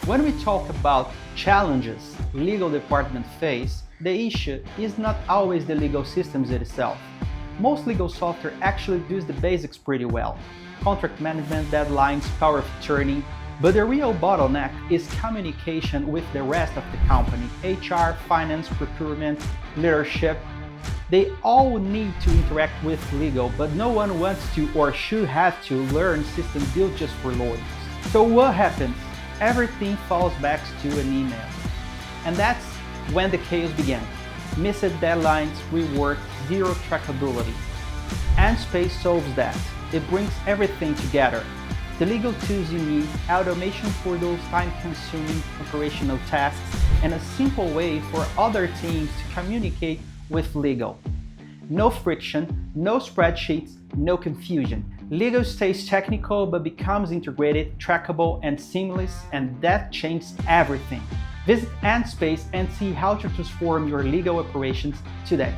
When we talk about challenges legal departments face, the issue is not always the legal systems itself. Most legal software actually does the basics pretty well. Contract management, deadlines, power of attorney. But the real bottleneck is communication with the rest of the company. HR, finance, procurement, leadership. They all need to interact with legal, but no one wants to or should have to learn systems built just for lawyers. So what happens? Everything falls back to an email. And that's when the chaos began. Missed deadlines, rework, zero trackability. ENSPACE solves that. It brings everything together. The legal tools you need, automation for those time-consuming operational tasks, and a simple way for other teams to communicate with legal. No friction, no spreadsheets, no confusion. Legal stays technical but becomes integrated, trackable, and seamless, and that changes everything. Visit ENSPACE and see how to transform your legal operations today.